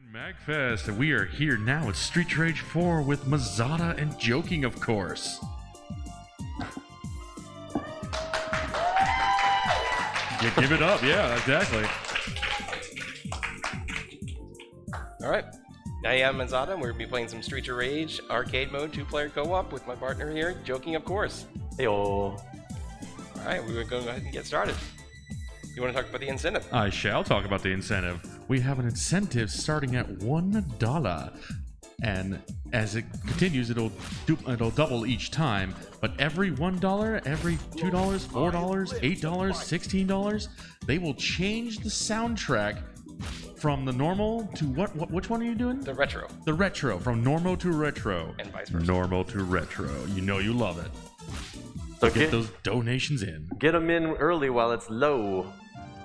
MAGFest, and we are here now at Streets of Rage 4 with Mezada and Joking, of course. Yeah, give it up, yeah, exactly. Alright, I am Mezada, and we're going to be playing some Streets of Rage arcade mode 2-player co-op with my partner here, Joking, of course. Heyo. Alright, we're going to go ahead and get started. You want to talk about the incentive? I shall talk about the incentive. We have an incentive starting at $1, and as it continues, it'll double each time. But every $1, every $2, $4, $8, $16, they will change the soundtrack from the normal to what? Which one are you doing? The retro. The retro, from normal to retro. And vice versa. Normal to retro. You know you love it. So Get those donations in. Get them in early while it's low,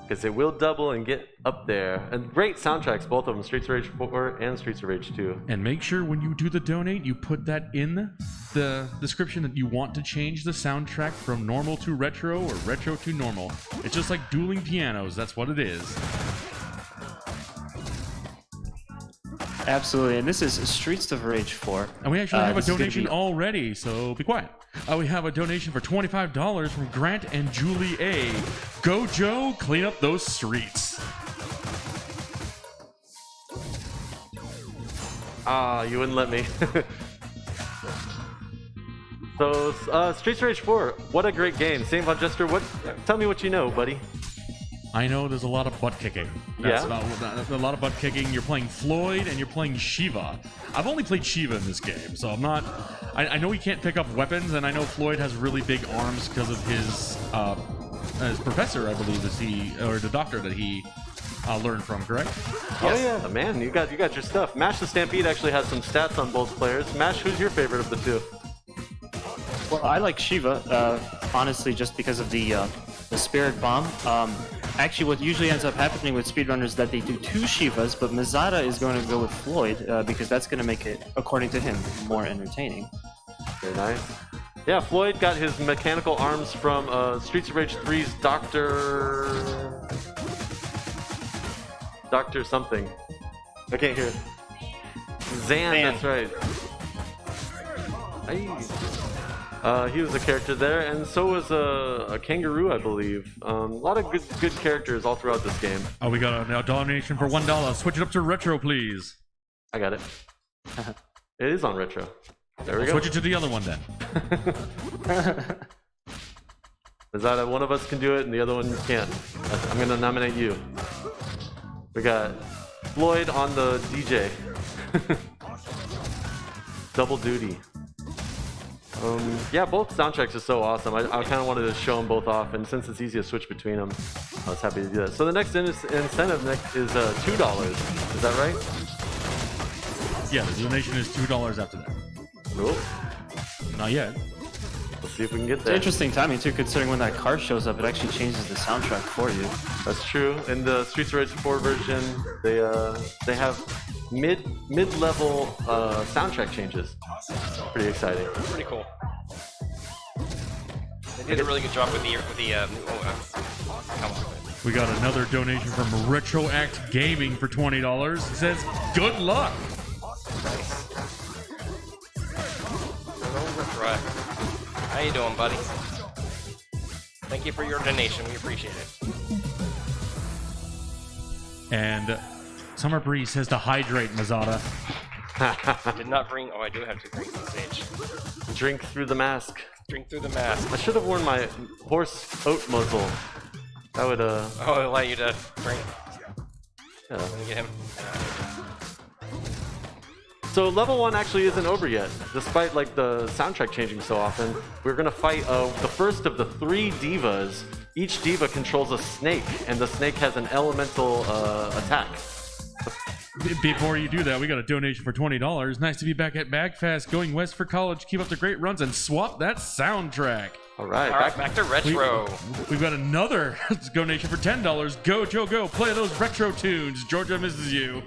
because it will double and get up there. And great soundtracks, both of them, Streets of Rage 4 and Streets of Rage 2. And make sure when you do the donate, you put that in the description that you want to change the soundtrack from normal to retro or retro to normal. It's just like dueling pianos. That's what it is. Absolutely, and this is Streets of Rage 4. And we actually have a this is gonna donation be- already, so be quiet. We have a donation for $25 from Grant and Julie A. Go, Joe, clean up those streets. Ah, you wouldn't let me. So, Streets of Rage 4, what a great game. St. Von Jester, tell me what you know, buddy. I know there's a lot of butt kicking. That's Yeah? a lot of butt kicking. You're playing Floyd and you're playing Shiva. I've only played Shiva in this game, so I'm not... I know he can't pick up weapons, and I know Floyd has really big arms because of his professor, I believe, or the doctor that he learned from, correct? Oh yeah, man, you got your stuff. Mash the Stampede actually has some stats on both players. Mash, who's your favorite of the two? Well, I like Shiva, honestly, just because of the Spirit Bomb. Actually, what usually ends up happening with speedrunners is that they do two Shivas, but Mezada is going to go with Floyd, because that's going to make it, according to him, more entertaining. Very nice. Yeah, Floyd got his mechanical arms from Streets of Rage 3's Doctor something. I can't hear it. Zan, that's right. He was a character there, and so was a kangaroo, I believe. A lot of good characters all throughout this game. Oh, we got a donation for $1. Switch it up to retro, please. I got it. It is on retro. There we go. Switch it to the other one then. Is that one of us can do it and the other one can't? I'm gonna nominate you. We got Floyd on the DJ. Double duty. Yeah, both soundtracks are so awesome. I kind of wanted to show them both off, and since it's easy to switch between them, I was happy to do that. So the next incentive is $2. Is that right? Yeah, the donation is $2 after that. Cool. Not yet. Let's see if we can get It's there. interesting timing, too, considering when that car shows up, it actually changes the soundtrack for you. That's true. In the Streets of Rage 4 version, they have mid-level soundtrack changes. Pretty exciting. Pretty cool. They did a really good job with the We got another donation from Retroact Gaming for $20. It says, good luck. Right. How you doing, buddy? Thank you for your donation. We appreciate it. And Summer Breeze says to hydrate, Mezada. Did not bring... Oh, I do have 2 drinks on stage. Drink through the mask. Drink through the mask. I should have worn my horse oat muzzle. That would Oh, it'll allow you to drink. Yeah. Let me get him. So level 1 actually isn't over yet, despite like the soundtrack changing so often. We're gonna fight the first of the 3 divas. Each diva controls a snake, and the snake has an elemental attack. Before you do that, we got a donation for $20. Nice to be back at MAGFest, going west for college. Keep up the great runs and swap that soundtrack. All right, Back to retro. We've got another donation for $10. Go, Joe, go. Play those retro tunes. Georgia misses you.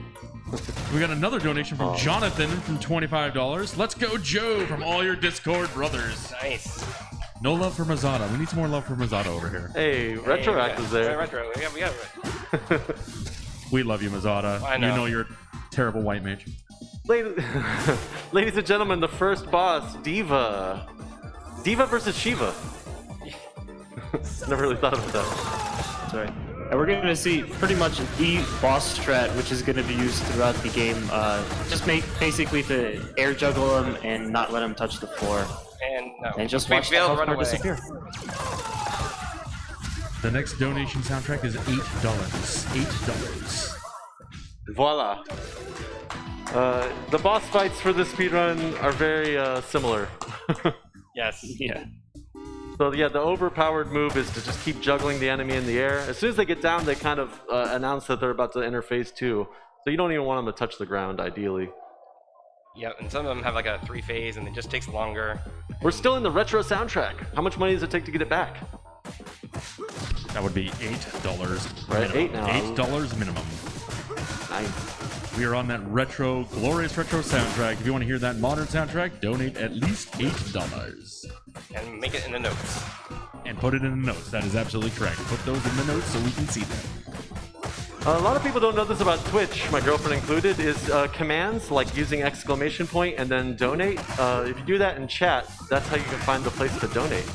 We got another donation from Jonathan from $25. Let's go, Joe, from all your Discord brothers. Nice. No love for Mezada. We need some more love for Mezada over here. Hey, Retroact is there. Retro. We got it. We love you, Mezada. I know. You know you're terrible white mage. Ladies and gentlemen, the first boss, Diva. Diva versus Shiva. Never really thought about that. Sorry. And we're going to see pretty much the boss strat, which is going to be used throughout the game. Just basically to air juggle him and not let him touch the floor. And just we watch the failed, health run bar away. disappear. The next donation soundtrack is $8. $8. Voila. The boss fights for the speedrun are very similar. Yes. Yeah. So yeah, the overpowered move is to just keep juggling the enemy in the air. As soon as they get down, they kind of announce that they're about to enter phase 2. So you don't even want them to touch the ground, ideally. Yep, and some of them have like a 3-phase and it just takes longer. We're still in the retro soundtrack. How much money does it take to get it back? That would be $8. Right, minimum. $8 now. $8 minimum. Nice. We are on that retro, glorious retro soundtrack. If you want to hear that modern soundtrack, donate at least $8. And make it in the notes. And put it in the notes. That is absolutely correct. Put those in the notes so we can see them. A lot of people don't know this about Twitch, my girlfriend included, is commands like using exclamation point and then donate. If you do that in chat, that's how you can find the place to donate.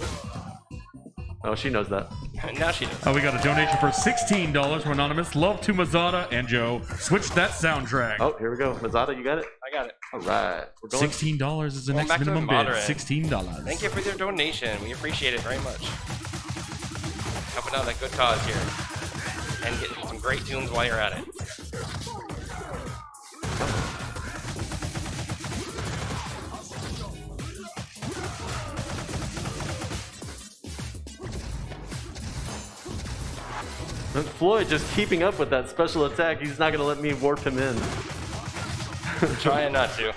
Oh, she knows that. Now she does. Oh, we got a donation for $16 from Anonymous. Love to Mezada and Joe. Switch that soundtrack. Oh, here we go. Mezada, you got it? I got it. All right. We're going. $16 is the Going next back to the minimum bid. moderate. $16. Thank you for your donation. We appreciate it very much. Helping out a good cause here. And getting some great tunes while you're at it. Floyd just keeping up with that special attack. He's not going to let me warp him in. Trying not to. I'm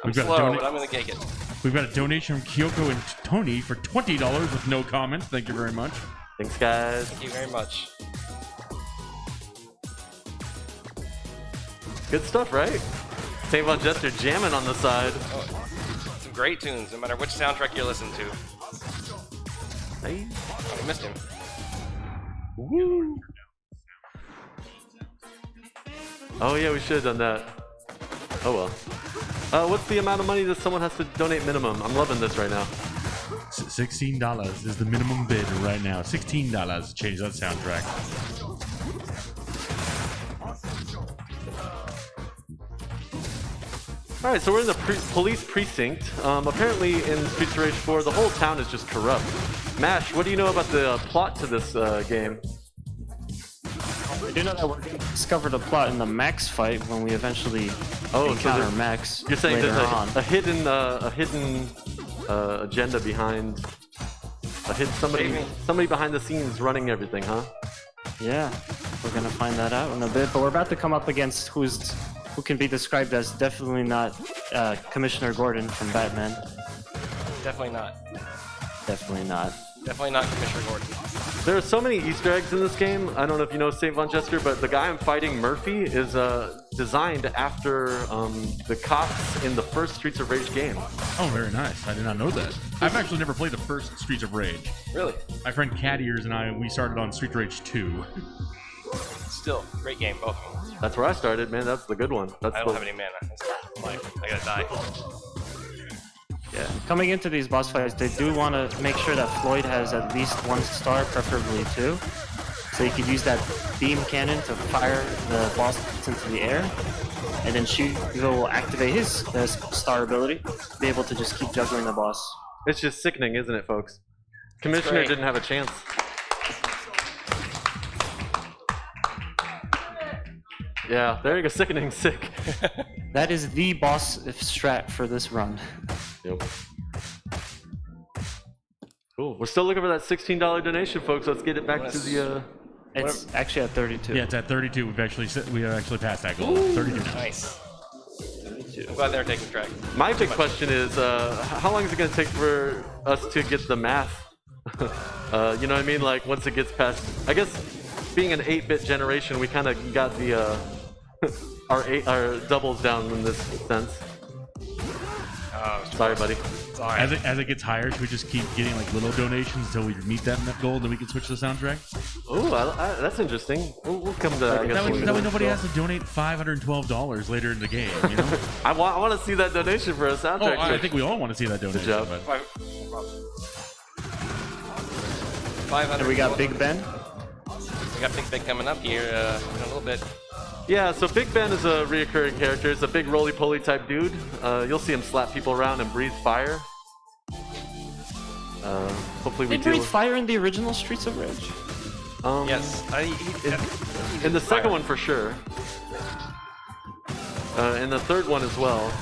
We've got a slow, donate- but I'm gonna take it. We've got a donation from Kyoko and Tony for $20 with no comments. Thank you very much. Thanks, guys. Thank you very much. Good stuff, right? St. Von Jester jamming on the side. Oh, some great tunes, no matter which soundtrack you're listening to. Hey. Oh, I missed him. Woo. Oh yeah, we should have done that. Oh well. What's the amount of money that someone has to donate minimum? I'm loving this right now. $16 is the minimum bid right now. $16 to change that soundtrack. Alright, so we're in the police precinct. Apparently in Streets of Rage 4, the whole town is just corrupt. Mash, what do you know about the plot to this game? I do know that we're going to discover the plot in the Max fight when we eventually encounter Max. You're saying later there's on. a hidden agenda behind somebody behind the scenes running everything, huh? Yeah, we're gonna find that out in a bit. But we're about to come up against who can be described as definitely not Commissioner Gordon from Batman. Definitely not. Definitely not. Definitely not Commissioner Gordon. There are so many Easter eggs in this game. I don't know if you know St. Von Jester, but the guy I'm fighting, Murphy, is designed after the cops in the first Streets of Rage game. Oh, very nice. I did not know that. I've actually never played the first Streets of Rage. Really? My friend Cat Ears and I, we started on Street Rage 2. Still, great game, both of them. That's where I started, man. That's the good one. That's I don't have any mana. It's life. I gotta die. Yeah. Coming into these boss fights, they do want to make sure that Floyd has at least 1 star, preferably 2. So you could use that beam cannon to fire the boss into the air. And then Shiva will activate his star ability to be able to just keep juggling the boss. It's just sickening, isn't it, folks? Commissioner great. didn't have a chance. Yeah, there you go. Sickening, sick. That is the boss strat for this run. Yep. Cool. We're still looking for that $16 donation, folks. Let's get it back to the. It's actually at 32. Yeah, it's at 32. We have actually passed that goal. 32 now. Nice. I'm glad they're taking track. My big question is, how long is it going to take for us to get the math? You know what I mean? Like, once it gets past, I guess, being an 8-bit generation, we kind of got the our doubles down in this sense. Sorry, buddy. Sorry. As it gets higher, should we just keep getting like little donations until we meet that goal, then we can switch to the soundtrack? Ooh, that's interesting. We'll come to that. I guess That way later. nobody has to donate $512 later in the game. You know? I want to see that donation for a soundtrack. I think we all want to see that donation. job. But 500. And we got Big Ben. We got Big Ben coming up here in a little bit. Yeah, so Big Ben is a reoccurring character. He's a big roly-poly type dude. You'll see him slap people around and breathe fire. Hopefully we They do. breathe fire in the original Streets of Rage. Yes. In the second one for sure. In the third one as well.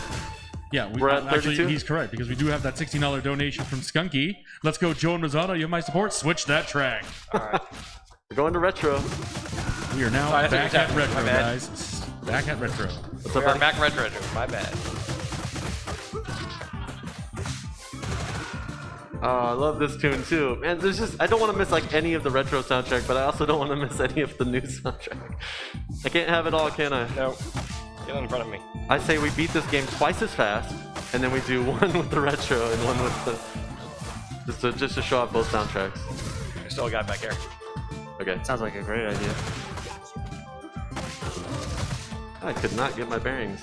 yeah, We're at actually 32? he's correct because we do have that $16 donation from Skunky. Let's go, Joe and Mezada. You have my support. Switch that track. All right. We're going to retro. We are now Oh, I thought back you were at tapping. retro, My bad. guys. Back at retro. What's We up, are buddy? back retro. My bad. I love this tune too. Man, there's just I don't want to miss like any of the retro soundtrack, but I also don't want to miss any of the new soundtrack. I can't have it all, can I? No. Get in front of me. I say we beat this game twice as fast, and then we do one with the retro and one with the just to show off both soundtracks. I still got back here. Okay. Sounds like a great idea. I could not get my bearings.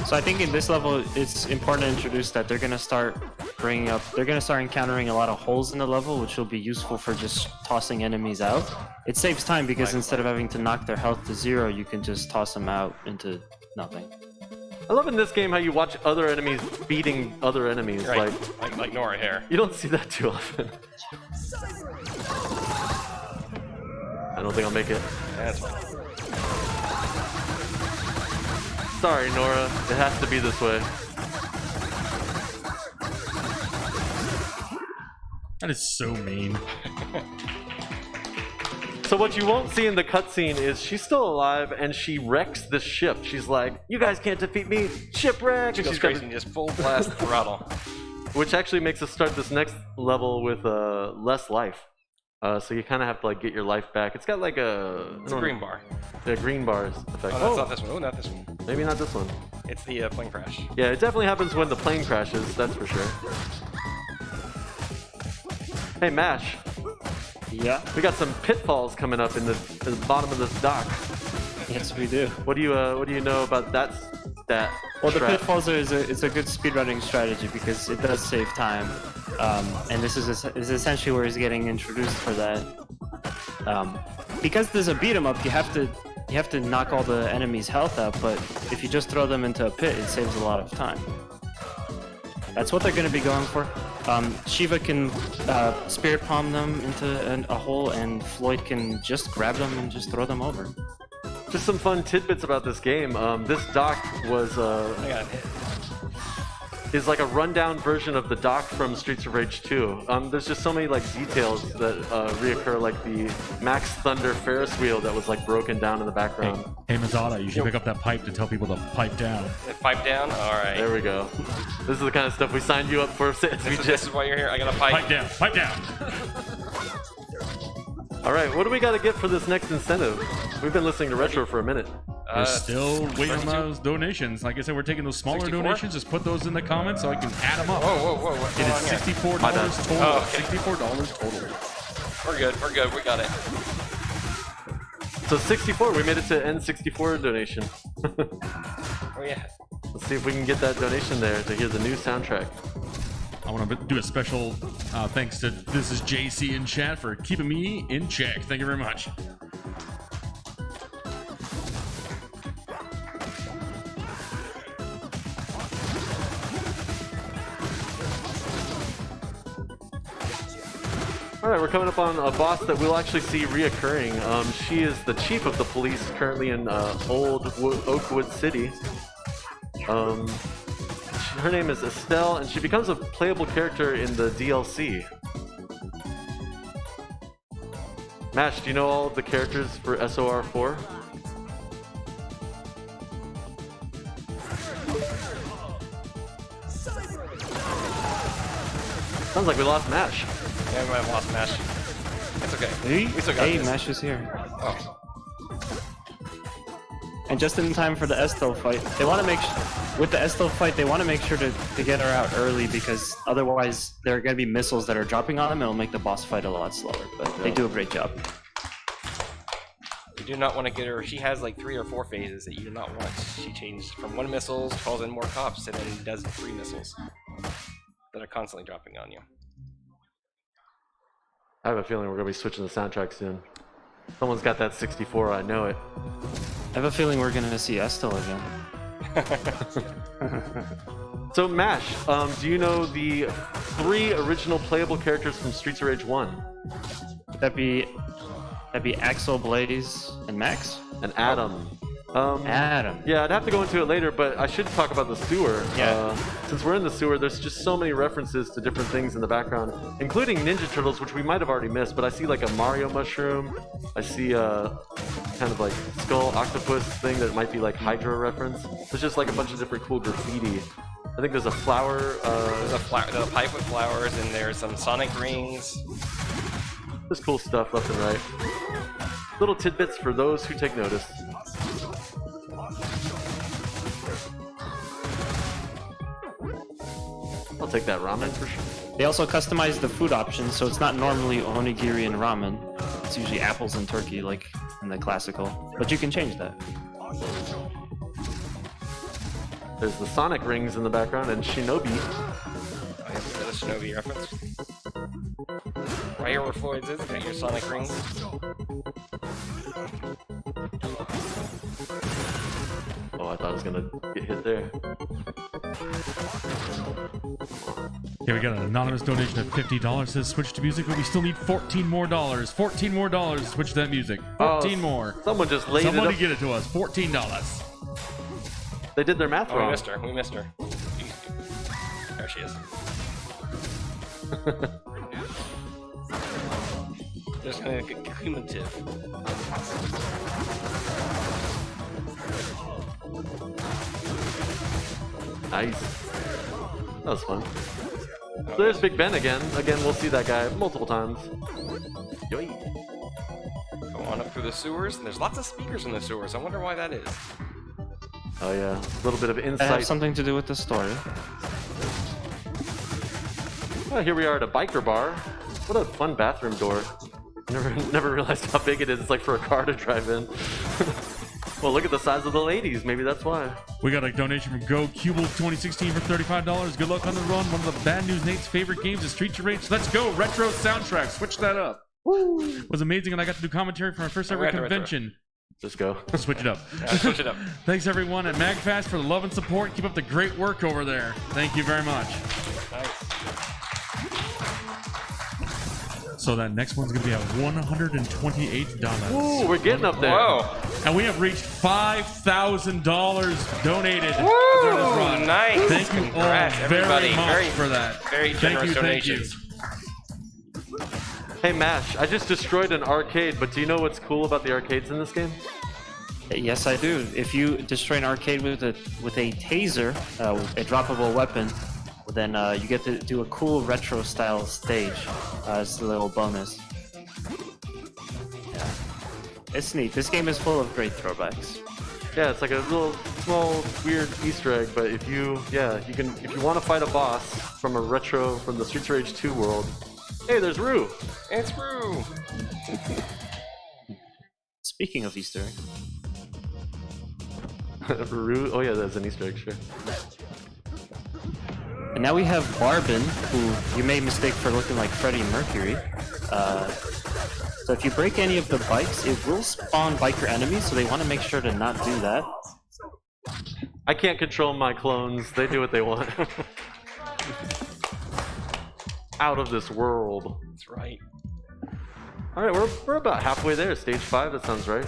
So I think in this level, it's important to introduce that they're gonna start encountering a lot of holes in the level, which will be useful for just tossing enemies out. It saves time because instead of having to knock their health to 0, you can just toss them out into nothing. I love in this game how you watch other enemies beating other enemies. Right. Like Nora here. You don't see that too often. I don't think I'll make it. Yeah, that's fine. Sorry, Nora. It has to be this way. That is so mean. So what you won't see in the cutscene is she's still alive and she wrecks this ship. She's like, "You guys can't defeat me, shipwreck!" She And goes she's got crazy and just full blast throttle. which actually makes us start this next level with less life. So you kind of have to like get your life back. It's got like It's a green bar. The green bars effect. Oh, that's not this one. Oh, not this one. Maybe not this one. It's the plane crash. Yeah, it definitely happens when the plane crashes. That's for sure. Hey, Mash. Yeah. We got some pitfalls coming up in the bottom of this dock. Yes, we do. What do you know about that? Well, the trap? pitfalls it's a good speedrunning strategy because it does save time, and this is essentially where he's getting introduced for that. Because there's a beat 'em up, you have to knock all the enemies' health out, but if you just throw them into a pit, it saves a lot of time. That's what they're going to be going for. Shiva can spirit palm them into a hole, and Floyd can just grab them and just throw them over. Just some fun tidbits about this game. This dock was I got hit. is like a rundown version of the dock from Streets of Rage 2. There's just so many like details that reoccur, like the Max Thunder Ferris wheel that was like broken down in the background. Hey, Mezada, you should pick up that pipe to tell people to pipe down. Pipe down? Alright. There we go. This is the kind of stuff we signed you up for. This is why you're here. I got a pipe. Pipe down, pipe down. All right, what do we got to get for this next incentive? We've been listening to Retro for a minute. We're still waiting on 32? those donations. Like I said, we're taking those smaller 64? donations. Just put those in the comments so I can add them up. Whoa, what's It going is on here? $64 My bad. total. Oh, okay. $64 total. We're good, we got it. So 64, we made it to N64 donation. Oh yeah. Let's see if we can get that donation there to hear the new soundtrack. I want to do a special thanks to This Is JC in chat for keeping me in check. Thank you very much. All right, we're coming up on a boss that we'll actually see reoccurring. She is the chief of the police currently in Old Oakwood City. Her name is Estelle, and she becomes a playable character in the DLC. Mash, do you know all of the characters for SOR 4? Sounds like we lost Mash. Yeah, we might have lost Mash. It's okay. Hey, We still got this. Mash is here. Oh. And just in time for the Estel fight. They want to make with the Estel fight, they want to make sure to get her out early because otherwise there are going to be missiles that are dropping on them and it'll make the boss fight a lot slower. But they do a great job. You do not want to get her. She has like 3 or 4 phases that you do not want. She changed from 1 missile, calls in more cops, and then does 3 missiles that are constantly dropping on you. I have a feeling we're gonna be switching the soundtrack soon. Someone's got that 64, I know it. I have a feeling we're going to see Estel again. So Mash, do you know the 3 original playable characters from Streets of Rage 1? That'd be Axel, Blaze, and Max? And Adam. Adam. Yeah, I'd have to go into it later, but I should talk about the sewer. Yeah. Since we're in the sewer, there's just so many references to different things in the background, including Ninja Turtles, which we might have already missed, but I see like a Mario mushroom. I see a kind of like skull octopus thing that might be like Hydra reference. There's just like a bunch of different cool graffiti. I think there's a flower. There's a pipe with flowers, and there's some Sonic rings. There's cool stuff left and right. Little tidbits for those who take notice. I'll take that ramen for sure. They also customized the food options, so it's not normally onigiri and ramen. It's usually apples and turkey, like in the classical. But you can change that. There's the Sonic rings in the background and Shinobi. I have a Shinobi reference. Right here where Floyd's is, got your Sonic rings. Oh, I thought I was gonna get hit there. Here we got an anonymous donation of $50. Says switch to music, but we still need $14 more. $14 more to switch to that music. 14 more. Someone just laid Somebody it up. get it to us. $14. They did their math Oh, wrong. we missed her. We missed her. There she is. Just gonna get cumulative. Nice. That was fun. So there's Big Ben again. Again, we'll see that guy multiple times. Yoy. Go on up through the sewers, and there's lots of speakers in the sewers. I wonder why that is. Oh yeah, a little bit of That has insight. something to do with the story. Oh, here we are at a biker bar. What a fun bathroom door. Never realized how big it is. It's like for a car to drive in. Well, look at the size of the ladies. Maybe that's why. We got a donation from Go Cubel 2016 for $35. Good luck on the run. One of the Bad News Nate's favorite games is Streets of Rage. Let's go. Retro soundtrack. Switch that up. Woo. It was amazing, and I got to do commentary for my first ever Retro. convention. Just go. Switch it up. Yeah, switch it up. Thanks everyone at MAGFest for the love and support. Keep up the great work over there. Thank you very much. Nice. So that next one's gonna be at $128. Ooh, we're getting up there. Whoa. And we have reached $5,000 donated during this Woo! run. Nice. Thank you Congrats, all very everybody. much for that. Very generous donations. Hey Mash, I just destroyed an arcade, but do you know what's cool about the arcades in this game? Yes, I do. If you destroy an arcade with a taser, a droppable weapon, then you get to do a cool retro style stage as a little bonus. Yeah. It's neat. This game is full of great throwbacks. Yeah, it's like a little small weird Easter egg, but if you want to fight a boss from the Streets of Rage 2 world, hey, there's Rue. It's Rue. Speaking of Easter egg. Rue, oh yeah, there's an Easter egg, sure. And now we have Barbin, who you may mistake for looking like Freddie Mercury. So if you break any of the bikes, it will spawn biker enemies, so they want to make sure to not do that. I can't control my clones. They do what they want. Out of this world. That's right. All right, we're about halfway there. Stage 5, that sounds right.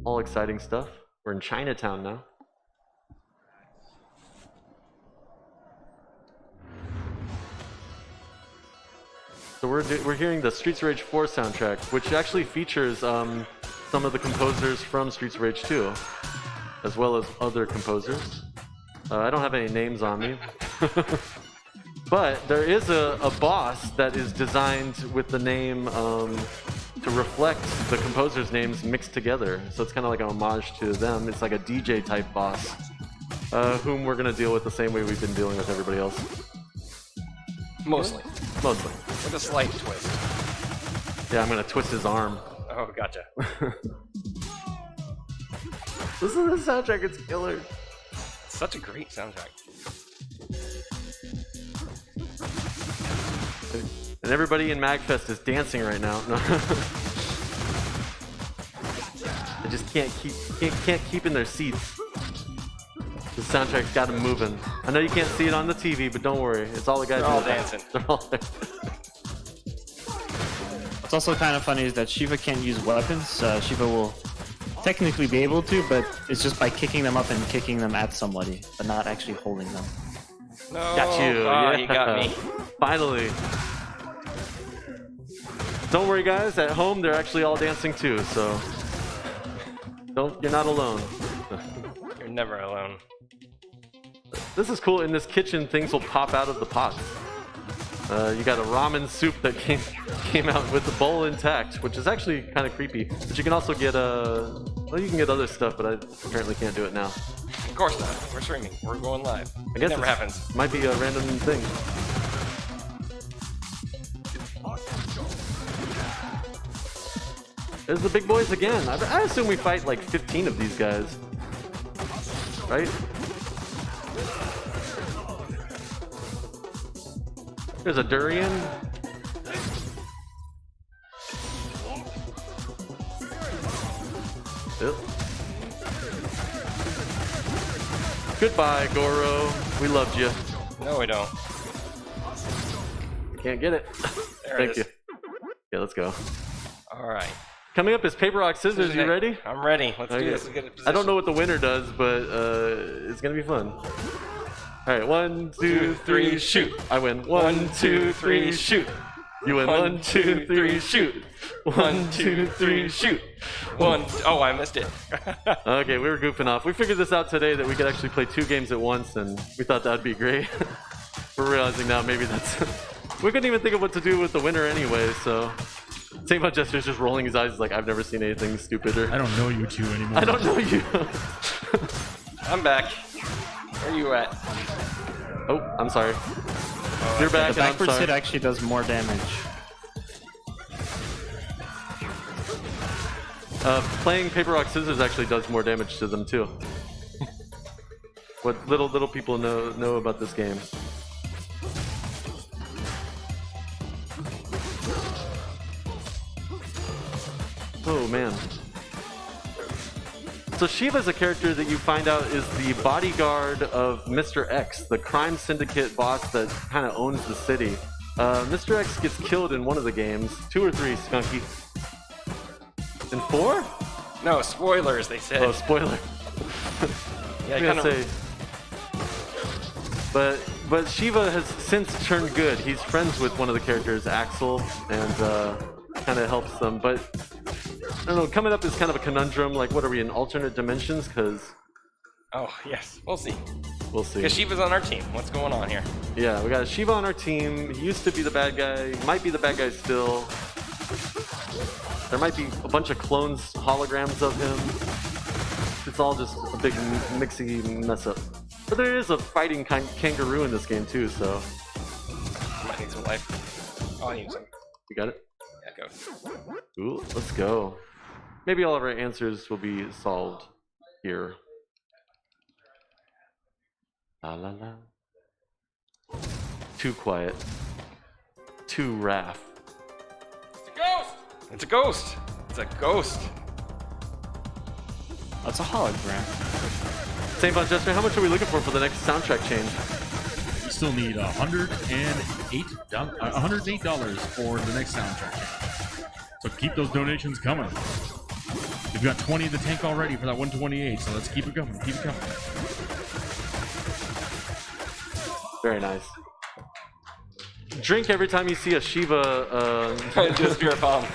All exciting stuff. We're in Chinatown now. So we're hearing the Streets of Rage 4 soundtrack, which actually features some of the composers from Streets of Rage 2, as well as other composers. I don't have any names on me. But there is a boss that is designed with the name to reflect the composers' names mixed together. So it's kind of like a homage to them. It's like a DJ type boss, whom we're gonna deal with the same way we've been dealing with everybody else. Mostly. Mostly. With a slight twist. Yeah, I'm gonna twist his arm. Oh, gotcha. Listen to the soundtrack, it's killer. Such a great soundtrack. And everybody in MAGFest is dancing right now. No. They just can't keep in their seats. The soundtrack's got them moving. I know you can't see it on the TV, but don't worry. It's all the guys They're all in the back. dancing. They're all there. What's also kind of funny is that Shiva can't use weapons. Shiva will technically be able to, but it's just by kicking them up and kicking them at somebody, but not actually holding them. No. Got you. Oh, Yeah. you got me. Finally. Don't worry, guys. At home, they're actually all dancing too. So you're not alone. You're never alone. This is cool. In this kitchen, things will pop out of the pots. You got a ramen soup that came out with the bowl intact, which is actually kind of creepy. But you can also get well, you can get other stuff, but I apparently can't do it now. Of course not. We're streaming. We're going live. I guess Never it happens. Might be a random thing. There's the big boys again. I assume we fight like 15 of these guys, right? There's a durian. Yep. Goodbye, Goro. We loved you. No, we don't. Can't get it. There Thank it you. is. Yeah, let's go. All right. Coming up is paper, rock, scissors. You ready? I'm ready. Let's do Okay. this. Let's get a position. I don't know what the winner does, but it's gonna be fun. All right, 1, 2, 3, shoot. I win. 1, 2, 3, shoot. You win. 1, 2, 3, shoot. 1, 2, 3, shoot. Oh, I missed it. Okay, we were goofing off. We figured this out today that we could actually play 2 games at once, and we thought that'd be great. We're realizing now maybe that's. We couldn't even think of what to do with the winner anyway, so. Saint Jester's just rolling his eyes like I've never seen anything stupider. I don't know you two anymore. I don't know you. I'm back. Where are you at? Oh, I'm sorry. You're back, The and I'm backwards hit sorry. actually does more damage. Playing paper, rock, scissors actually does more damage to them too. What little people know about this game. Oh man. So Shiva's a character that you find out is the bodyguard of Mr. X, the crime syndicate boss that kind of owns the city. Mr. X gets killed in one of the games. 2 or 3, Skunky. In 4? No, spoilers, they said. Oh, spoiler. Yeah, I'm gonna say. But Shiva has since turned good. He's friends with one of the characters, Axel, and kind of helps them. But I don't know. Coming up is kind of a conundrum. Like, what are we in alternate dimensions? Because Oh, yes. We'll see. we'll see. Because Shiva's on our team. What's going on here? Yeah, we got Shiva on our team. He used to be the bad guy. Might be the bad guy still. There might be a bunch of clones, holograms of him. It's all just a big mixy mess up. But there is a fighting kangaroo in this game too, so Might need some life. Oh, I need some. you got it? Yeah, go. Ooh, let's go. Maybe all of our answers will be solved here. La la la. Too quiet. Too Raph. It's a ghost! It's a ghost! It's a ghost! That's a hologram. St. Von Jester, how much are we looking for the next soundtrack change? We still need $108 for the next soundtrack. So keep those donations coming. We've got 20 in the tank already for that 128, so let's keep it going. Keep it coming. Very nice. Drink every time you see a Shiva. Do a spirit bomb.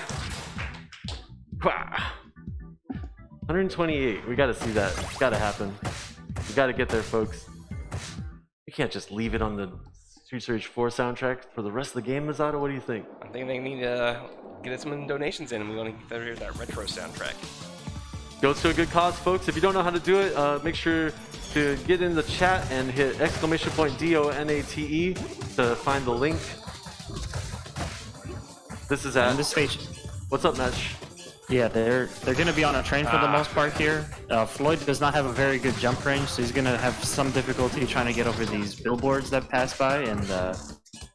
128. We gotta see that. It's gotta happen. We gotta get there, folks. You can't just leave it on the Streets of Rage 4 soundtrack for the rest of the game, Mezada. What do you think? I think they need to get some donations in, and we want to hear that retro soundtrack. Goes to a good cause, folks. If you don't know how to do it, make sure to get in the chat and hit !DONATE to find the link. This is at On this stage. What's up, Mesh? Yeah, they're going to be on a train for the most part here. Floyd does not have a very good jump range, so he's going to have some difficulty trying to get over these billboards that pass by, and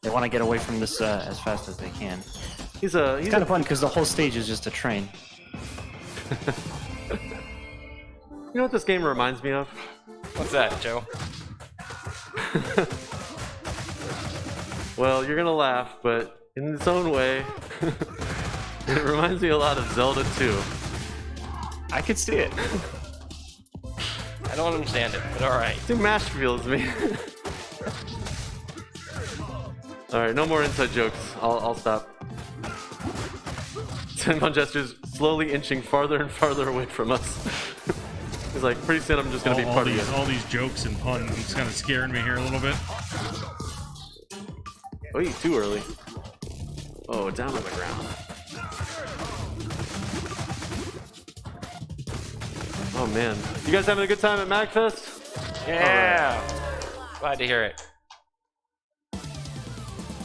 they want to get away from this as fast as they can. He's It's kind of fun because the whole stage is just a train. You know what this game reminds me of? What's that, Joe? Well, you're gonna laugh, but in its own way, it reminds me a lot of Zelda 2. I could see it. I don't understand it, but alright. Too MASH feels me. Alright, no more inside jokes. I'll stop. Senbon gestures slowly inching farther and farther away from us. He's like, pretty soon I'm just gonna be part of it. All these jokes and puns, it's kind of scaring me here a little bit. Oh, you too early. Oh, down on the ground. Oh man, you guys having a good time at MAGFest? Yeah! Glad to hear it.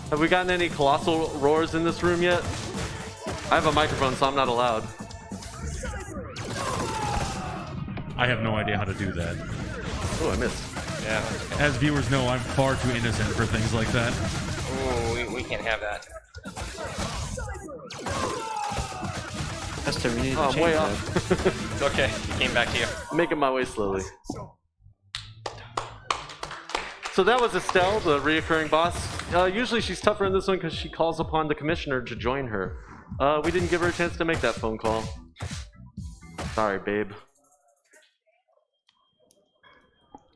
Have we gotten any colossal roars in this room yet? I have a microphone, so I'm not allowed. I have no idea how to do that. Oh, I missed. Yeah. As viewers know, I'm far too innocent for things like that. Ooh, we can't have that. That's we need to Oh, I'm change way that. off. It's okay. It came back to you. Making my way slowly. So that was Estelle, the reoccurring boss. Usually she's tougher in this one because she calls upon the commissioner to join her. We didn't give her a chance to make that phone call. Sorry, babe.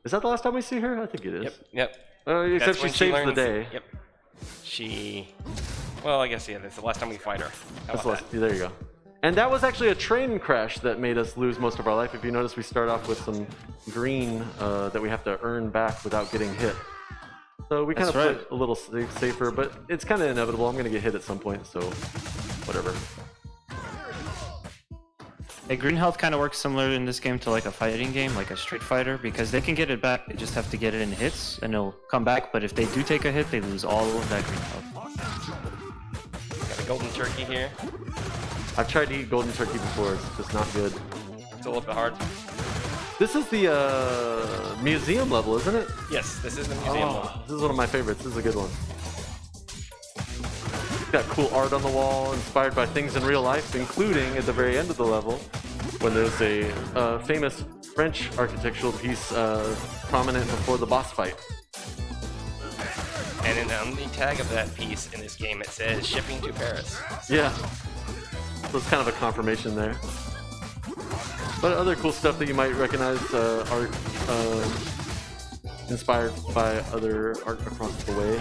Is that the last time we see her? I think it is. Yep. Except That's she when saves the learns- day. Yep. Well, I guess, yeah, that's the last time we fight her. How That's about there you go. And that was actually a train crash that made us lose most of our life. If you notice, we start off with some green that we have to earn back without getting hit. So we kind of That's play a little safer, but it's kind of inevitable. I'm going to get hit at some point, so whatever. Hey, green health kind of works similar in this game to like a fighting game, like a Street Fighter, because they can get it back. They just have to get it in hits, and it'll come back. But if they do take a hit, they lose all of that green health. Got a golden turkey here. I've tried to eat golden turkey before. It's just not good. It's a little bit hard. This is the museum level, isn't it? Yes, this is the museum one. This is one of my favorites. This is a good one. Got cool art on the wall, inspired by things in real life, including at the very end of the level, when there's a famous French architectural piece prominent before the boss fight. And on the tag of that piece in this game, it says shipping to Paris. Yeah. So it's kind of a confirmation there. But other cool stuff that you might recognize art inspired by other art across the way.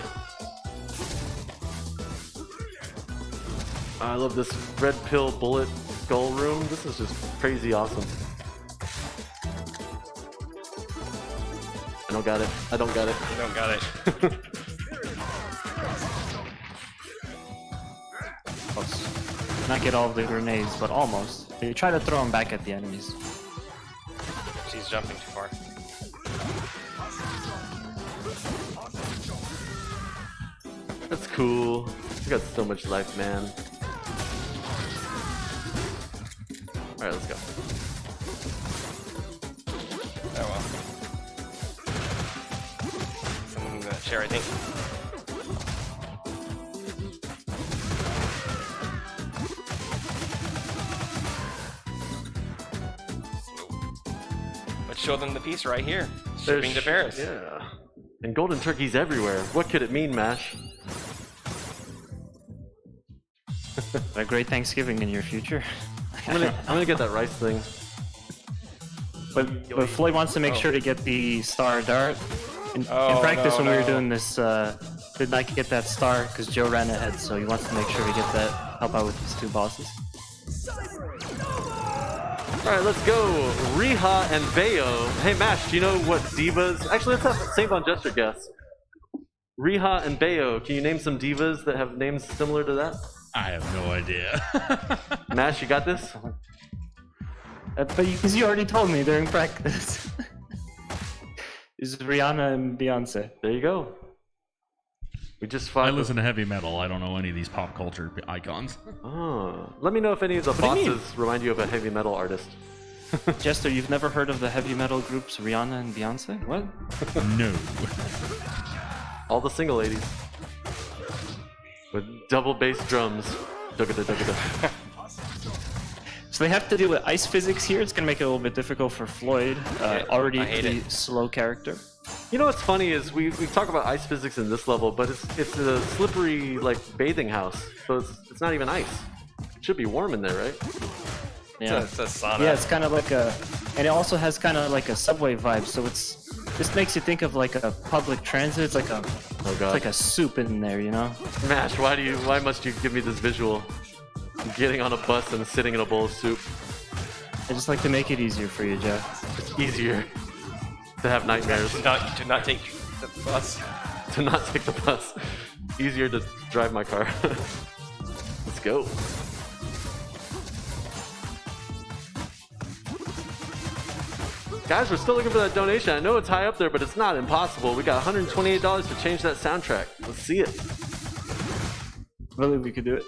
I love this red pill bullet skull room. This is just crazy awesome. I don't got it. I don't got it. You don't got it. Not get all of the grenades, but almost. They try to throw them back at the enemies. She's jumping too far. That's cool. You got so much life, man. Alright, let's go. Oh well. Someone in the chair, I think. Let's show them the piece right here. Shipping to Paris. Yeah. And golden turkeys everywhere. What could it mean, MASH? A great Thanksgiving in your future. I'm gonna get that rice thing. But Floyd wants to make sure to get the star dart. In Oh, practice, no, when we were no. doing this, did not get that star because Joe ran ahead, so he wants to make sure to get that, help out with these two bosses. Alright, let's go. Riha and Bayo. Hey, MASH, do you know what divas... Actually, let's have Senbon Gesture guess. Riha and Bayo, can you name some divas that have names similar to that? I have no idea. Mash, you got this? But because you already told me during practice. It's Rihanna and Beyonce. There you go. We just I fought. listen to heavy metal. I don't know any of these pop culture icons. Oh, let me know if any of the do you mean? bosses remind you of a heavy metal artist. Jester, you've never heard of the heavy metal groups Rihanna and Beyonce? What? No. All the single ladies with double bass drums. Dugga-da, dugga-da. So they have to deal with ice physics here. It's gonna make it a little bit difficult for Floyd, already I hate the it. slow character. You know what's funny is we talk about ice physics in this level, but it's a slippery like bathing house, so it's not even ice. It should be warm in there, right? Yeah, It's a sauna. yeah, it's kind of like a, and it also has kind of like a subway vibe. So this makes you think of like a public transit. It's like a, Oh it's god. like a soup in there, you know? Mash, why must you give me this visual? Getting on a bus and sitting in a bowl of soup. I just like to make it easier for you, Joe. It's easier to have nightmares. To not take the bus. To not take the bus. Easier to drive my car. Let's go. Guys, we're still looking for that donation. I know it's high up there, but it's not impossible. We got $128 to change that soundtrack. Let's see it. Really, we could do it.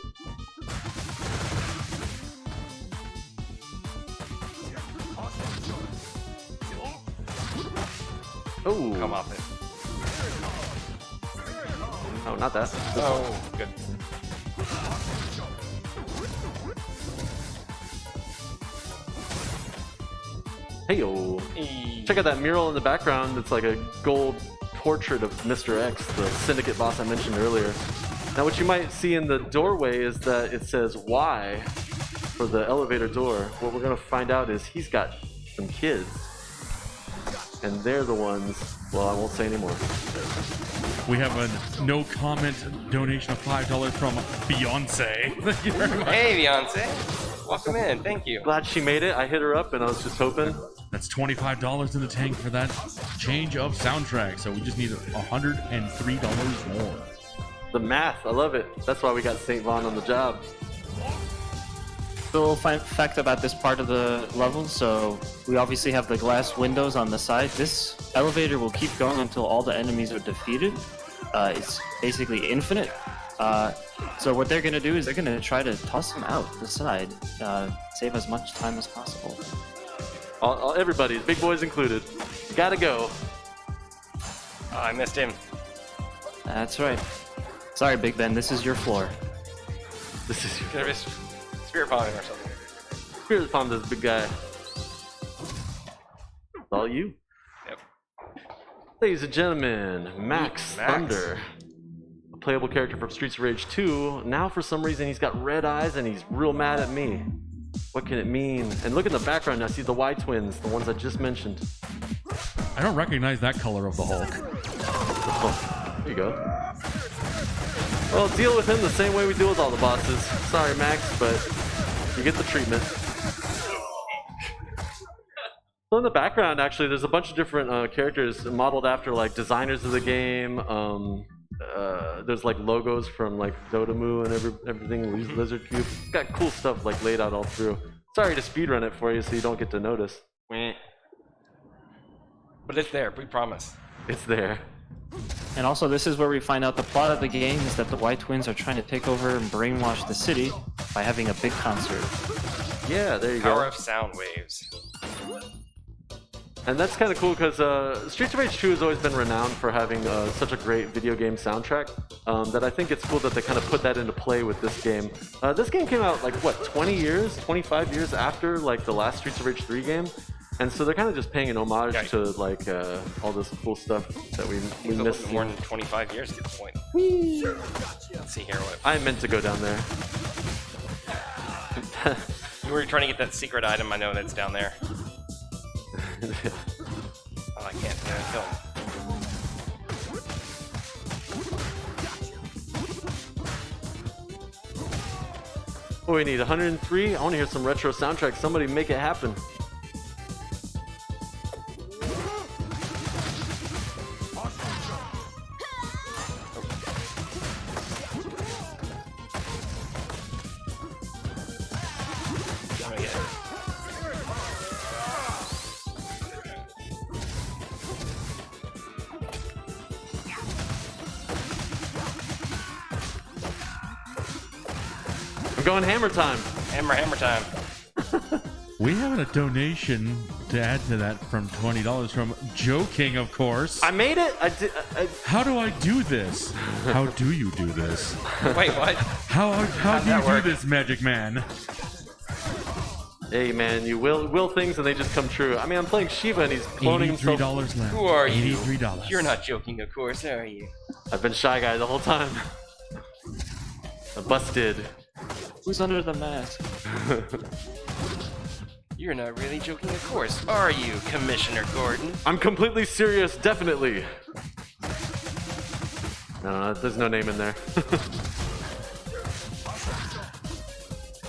Oh, Come off it. Oh, not that. Oh, good. Hey-yo. Check out that mural in the background. It's like a gold portrait of Mr. X, the syndicate boss I mentioned earlier. Now what you might see in the doorway is that it says Y for the elevator door. What we're gonna find out is he's got some kids. And they're the ones, well, I won't say anymore. We have a no comment donation of $5 from Beyonce. Thank you very much. Hey, Beyonce. Welcome in. Thank you. Glad she made it. I hit her up and I was just hoping. That's $25 in the tank for that change of soundtrack. So we just need $103 more. The math, I love it. That's why we got St. Vaughn on the job. Cool fact about this part of the level, so we obviously have the glass windows on the side. This elevator will keep going until all the enemies are defeated. It's basically infinite. So what they're gonna do is they're gonna try to toss him out the side, save as much time as possible. Everybody, big boys included. Gotta go. Oh, I missed him. That's right. Sorry, Big Ben, this is your floor. This is Could have just spirit bombing or something. Spirit Palm, this big guy. It's all you. Yep. Ladies and gentlemen, Max Thunder. A playable character from Streets of Rage 2. Now for some reason he's got red eyes and he's real mad at me. What can it mean? And look in the background, I see the Y twins, the ones I just mentioned. I don't recognize that color of the Hulk. Oh, there you go. Well, deal with him the same way we deal with all the bosses. Sorry, Max, but you get the treatment. So in the background, actually, there's a bunch of different characters modeled after like designers of the game. There's like logos from like Dotemu and everything. Lizard Cube. It's got cool stuff like laid out all through. Sorry to speedrun it for you, so you don't get to notice. Meh. But it's there. We promise. It's there. And also, this is where we find out the plot of the game is that the White Twins are trying to take over and brainwash the city by having a big concert. Yeah, there you Power go. of sound waves. And that's kind of cool because Streets of Rage 2 has always been renowned for having such a great video game soundtrack that I think it's cool that they kind of put that into play with this game. This game came out like, what, 20 years, 25 years after like the last Streets of Rage 3 game? And so they're kind of just paying an homage Yeah. to like all this cool stuff that we It's a little missed. bit more than 25 years to get the point. Let's see here what. I meant to go down there. You were trying to get that secret item. I know that's down there. Oh, I can't kill him. Oh, we need 103. I want to hear some retro soundtrack. Somebody make it happen. I'm going hammer time. Hammer time. We have a donation to add to that from $20 from Joe King, of course. I made it. How do I do this? How do you do this? Wait, what? How do that you work? do this, Magic Man? Hey man, you will things and they just come true. I mean, I'm playing Shiva and he's cloning himself. $83 left. Who are you? $83. You're not joking, of course, are you? I've been Shy Guy the whole time. I busted. Who's under the mask? You're not really joking, of course, are you, Commissioner Gordon? I'm completely serious, definitely. No, there's no name in there.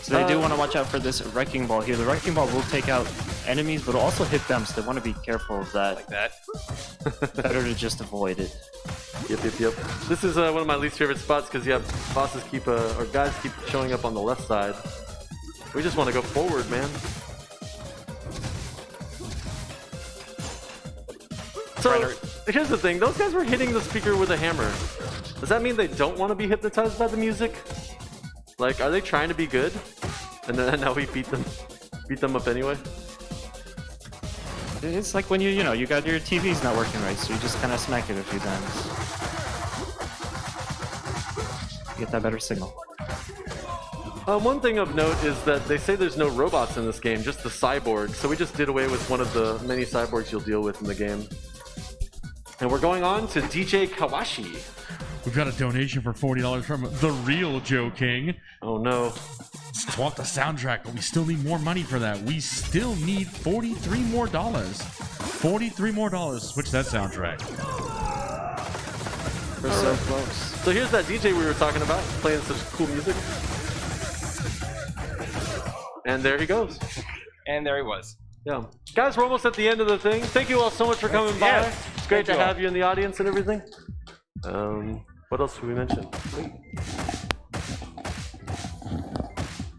So they do want to watch out for this Wrecking Ball here. The Wrecking Ball will take out enemies, but it'll also hit them, so they want to be careful of that. Like that. Better to just avoid it. Yep. This is one of my least favorite spots because bosses keep or guys keep showing up on the left side. We just want to go forward, man. So here's the thing: those guys were hitting the speaker with a hammer. Does that mean they don't want to be hypnotized by the music? Like, are they trying to be good? And then now we beat them up anyway. It's like when you got your TV's not working right, so you just kind of smack it a few times. Get that better signal. One thing of note is that they say there's no robots in this game, just the cyborg. So we just did away with one of the many cyborgs you'll deal with in the game. And we're going on to DJ Kawashi. We've got a donation for $40 from the real Joe King. Oh no. Swap the soundtrack, but we still need more money for that. We still need $43 more. $43 more to switch that soundtrack. We're so close. So here's that DJ we were talking about, playing such cool music. And there he goes. And there he was. Yeah. Guys, we're almost at the end of the thing. Thank you all so much for coming by. Yeah. It's great to Thank you have you in the audience and everything. What else should we mention?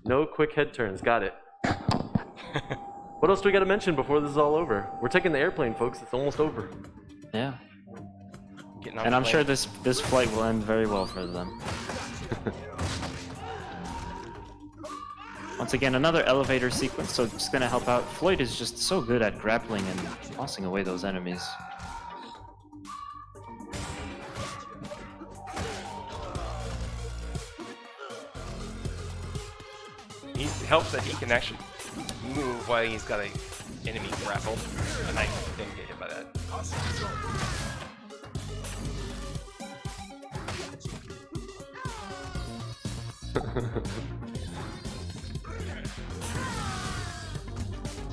No quick head turns. Got it. What else do we got to mention before this is all over? We're taking the airplane, folks. It's almost over. Yeah. Getting on And the I'm plane. sure this flight will end very well for them. Once again, another elevator sequence, so it's going to help out. Floyd is just so good at grappling and tossing away those enemies. It helps that he can actually move while he's got an enemy grappled, and I didn't get hit by that.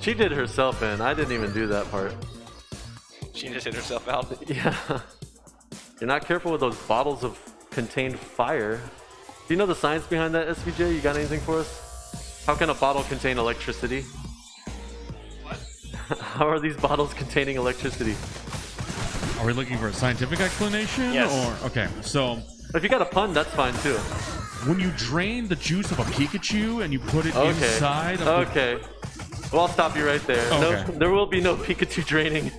She did herself in. I didn't even do that part. She just hit herself out. Yeah. You're not careful with those bottles of contained fire. Do you know the science behind that, SVJ? You got anything for us? How can a bottle contain electricity? What? How are these bottles containing electricity? Are we looking for a scientific explanation? Yes. Or okay, so If you got a pun, that's fine too. when you drain the juice of a Pikachu and you put it Okay. inside of Okay. Well, I'll stop you right there. Okay. No, there will be no Pikachu draining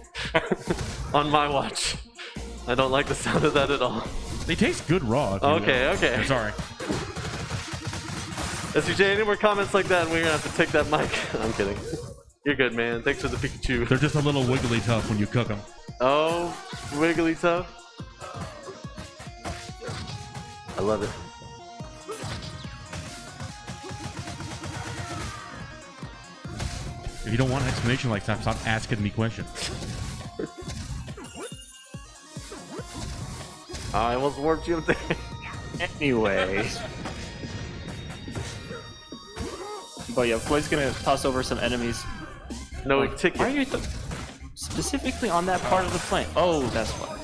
on my watch. I don't like the sound of that at all. they taste good raw. if you Okay, will. okay. Sorry. SVJ, any more comments like that, and we're gonna have to take that mic. I'm kidding. You're good, man. Thanks for the Pikachu. They're just a little wiggly tough when you cook them. Oh, wiggly tough. I love it. If you don't want an explanation like that, stop asking me questions. I almost warped you up there. Anyway. But yeah, Floyd's gonna toss over some enemies. No Like, ticket. why are you specifically on that part of the plane? Oh, that's why.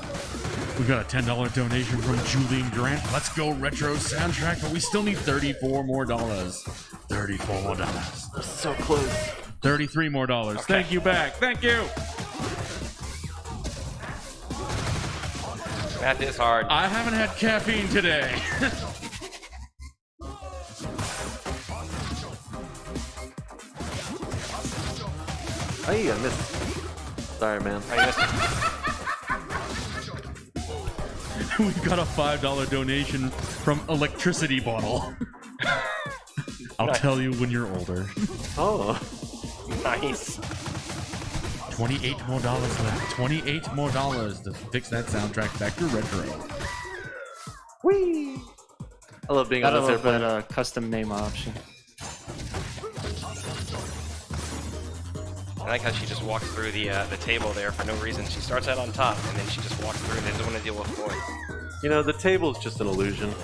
We've got a $10 donation from Julian Grant. Let's go retro soundtrack, but we still need $34 more. $34 more. So close. $33 more. Thank you back. Thank you. That is hard. I haven't had caffeine today. Hey, I missed. Sorry, man. I missed it. We've got a $5 donation from Electricity Bottle. I'll tell you when you're older. Oh. Nice. $28 more left. $28 more to fix that soundtrack back to retro. Whee! I love being Gotta on this love airplane. that custom name option. I like how she just walks through the table there for no reason. She starts out on top, and then she just walks through and doesn't want to deal with Floyd. You know, the table's just an illusion.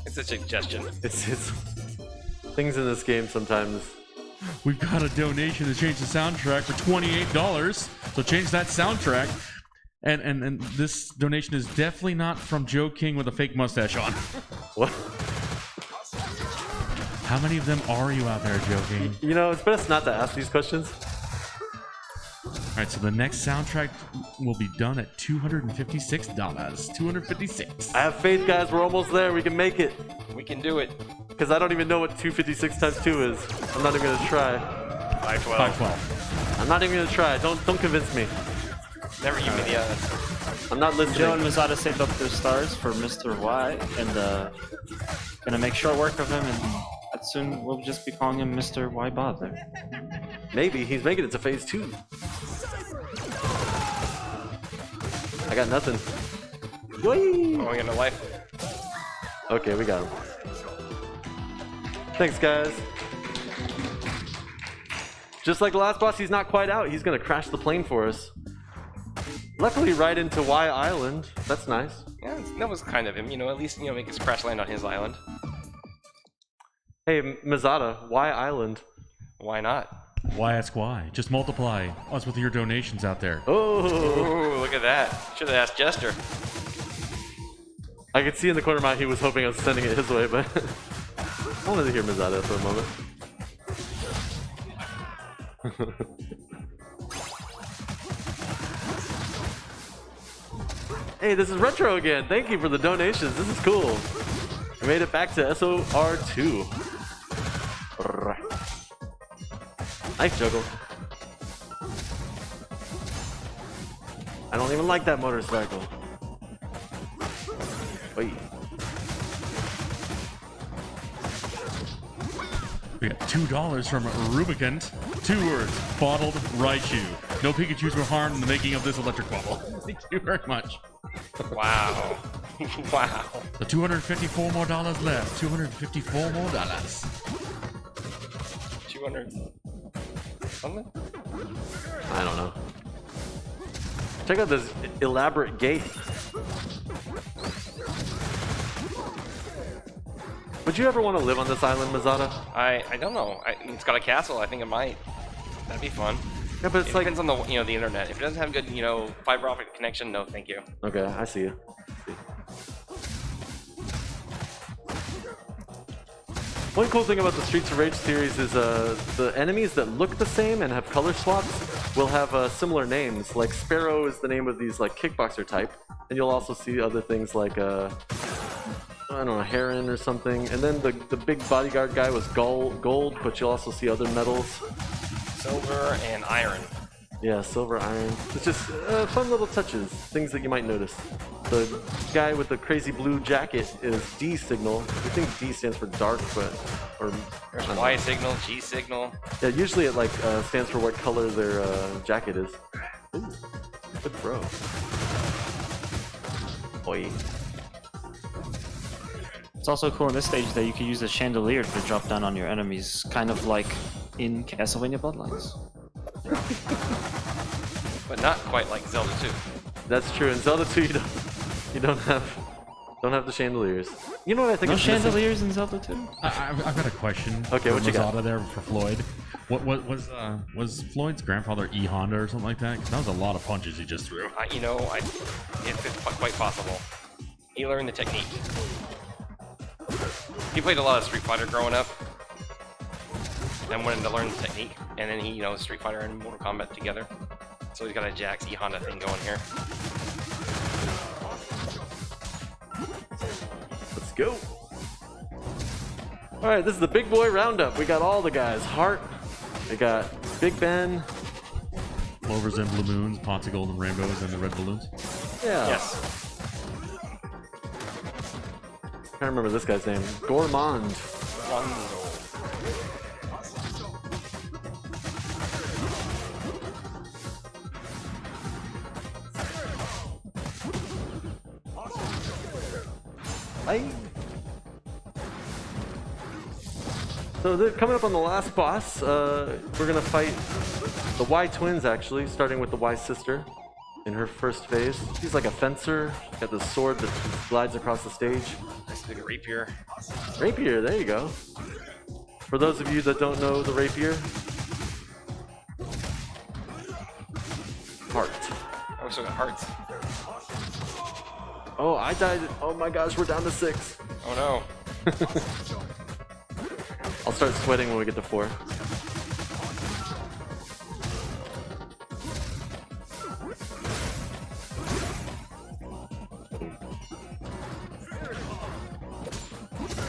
It's a suggestion. It's things in this game sometimes. We've got a donation to change the soundtrack for $28. So change that soundtrack. And this donation is definitely not from Joe King with a fake mustache on. What? How many of them are you out there, Joe King? You know, it's best not to ask these questions. Alright, so the next soundtrack will be done at $256. $256. I have faith, guys. We're almost there. We can make it. We can do it. Because I don't even know what 256 times 2 is. I'm not even going to try. 512. 512. I'm not even going to try. Don't convince me. Never give me the I'm not Joe and listening. Mezada saved up their stars for Mr. Y, and gonna make short work of him, and soon we'll just be calling him Mr. Y Bother. Maybe he's making it to phase 2. I got nothing. Whee! Oh, we got no life. Okay, we got him. Thanks, guys. Just like the last boss, he's not quite out. He's gonna crash the plane for us. Luckily, right into Y Island. That's nice. Yeah, that was kind of him. You know, at least, you know, make his crash land on his island. Hey, Mezada, Y Island. Why not? Why ask why? Just multiply us with your donations out there. Oh! Ooh, look at that. Should have asked Jester. I could see in the corner of my eye he was hoping I was sending it his way, but I wanted to hear Mezada for a moment. Hey, this is Retro again. Thank you for the donations. This is cool. We made it back to SOR2. Nice juggle. I don't even like that motorcycle. Wait. We got $2 from Rubicant. 2 words. Bottled Raichu. No Pikachus were harmed in the making of this electric bubble. Thank you very much. Wow. Wow. The $254 more left. $254 more. 200 something? I don't know. Check out this elaborate gate. Would you ever want to live on this island, Mezada? I don't know. It's got a castle. I think it might. That'd be fun. Yeah, but it's It like... depends on the the internet. If it doesn't have good fiber optic connection, no, thank you. Okay, I see you. One cool thing about the Streets of Rage series is the enemies that look the same and have color swaps will have similar names. Like Sparrow is the name of these like kickboxer type, and you'll also see other things like I don't know, Heron or something. And then the big bodyguard guy was gold, but you'll also see other metals. Silver and iron. Yeah, silver, iron. It's just fun little touches, things that you might notice. The guy with the crazy blue jacket is D signal. I think D stands for dark, but There's Y signal, G signal. yeah, usually it like stands for what color their jacket is. Ooh, good throw. Boy. It's also cool in this stage that you can use a chandelier to drop down on your enemies, kind of like in Castlevania Bloodlines. But not quite like Zelda 2. That's true. In Zelda 2, you don't have the chandeliers. You know what I think? No is missing? chandeliers in Zelda 2? I've got a question. Okay, for what you got? Mezada there for Floyd. What was Floyd's grandfather E Honda or something like that? 'Cause that was a lot of punches he just threw. It's quite possible. He learned the technique. He played a lot of Street Fighter growing up, and wanted to learn the technique. And then he, Street Fighter and Mortal Kombat together. So he's got a Jax E Honda thing going here. Let's go. All right, this is the big boy roundup. We got all the guys. Heart. We got Big Ben. Clovers and Blue Moons, Pots of Golden Rainbows, and the Red Balloons. Yeah. Yes. I can't remember this guy's name. Gourmand. Rondo. Bye. So coming up on the last boss, we're gonna fight the Y twins actually, starting with the Y sister in her first phase. She's like a fencer, got the sword that glides across the stage. Nice big rapier. Rapier, there you go. For those of you that don't know the rapier, heart. Oh, so got hearts. Oh, I died. Oh my gosh, we're down to 6. Oh no. I'll start sweating when we get to 4.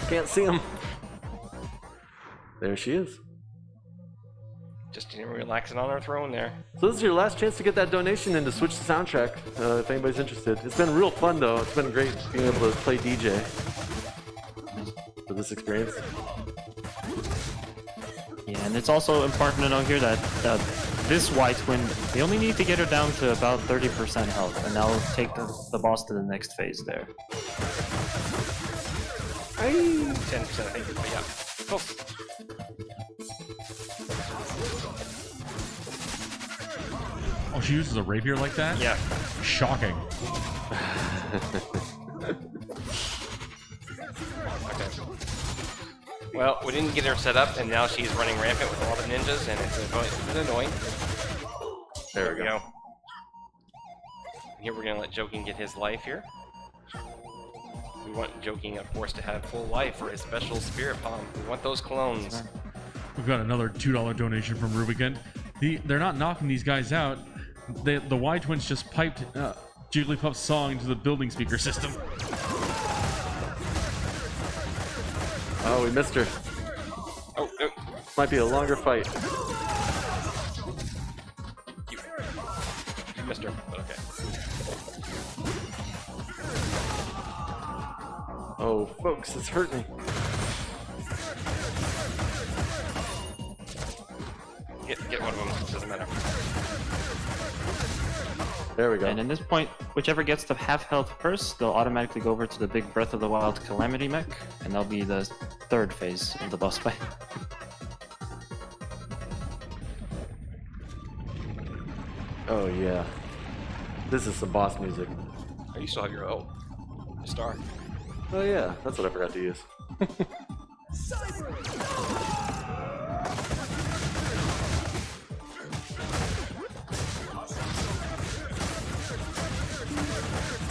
Can't see him. There she is. Just relaxing on her throne there. So this is your last chance to get that donation in to switch the soundtrack, if anybody's interested. It's been real fun though. It's been great being able to play DJ for this experience. Yeah, and it's also important to know here that this Y twin, they only need to get her down to about 30% health, and that'll take the boss to the next phase there. 10%, I think, but yeah. Close. Oh, she uses a rapier like that? Yeah. Shocking. Okay. Well, we didn't get her set up, and now she's running rampant with a lot of ninjas, and it's annoying. There we go. Here we're gonna let Joking get his life here. We want Joking, of course, to have full life for his special spirit palm. We want those clones. We've got another $2 donation from Rubicon. They're not knocking these guys out. The Y twins just piped Jigglypuff's song into the building speaker system. Oh, we missed her. Oh, oh. Might be a longer fight. You missed her, but okay. Oh, folks, it's hurting. Get one of them, doesn't matter. There we go. And in this point, whichever gets to half health first, they'll automatically go over to the big Breath of the Wild Calamity mech, and that'll be the third phase of the boss fight. Oh yeah. This is some boss music. Oh, you still have your star. Oh yeah, that's what I forgot to use.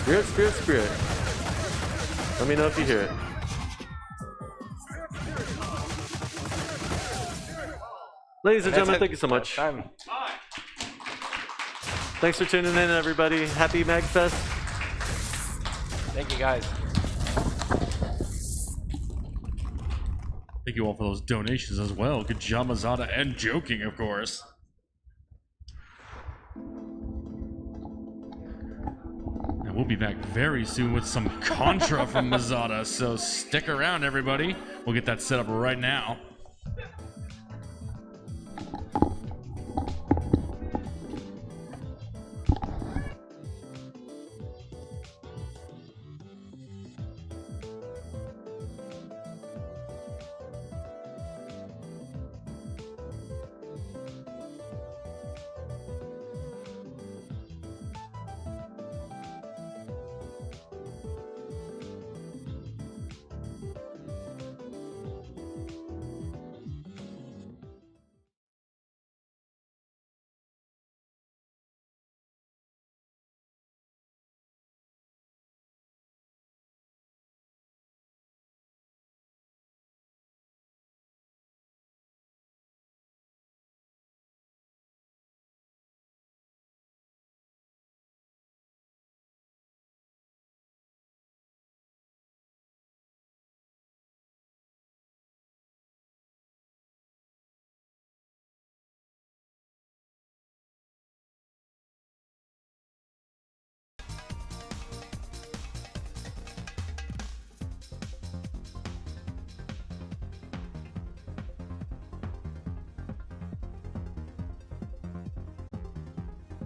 Spirit, spirit, spirit. Let me know if you hear it. Ladies and gentlemen, thank you so much. Time. Thanks for tuning in, everybody. Happy MAGFest. Thank you, guys. Thank you all for those donations as well. Good job, Mezada, and Joking, of course. And we'll be back very soon with some Contra from Mezada, so stick around, everybody. We'll get that set up right now.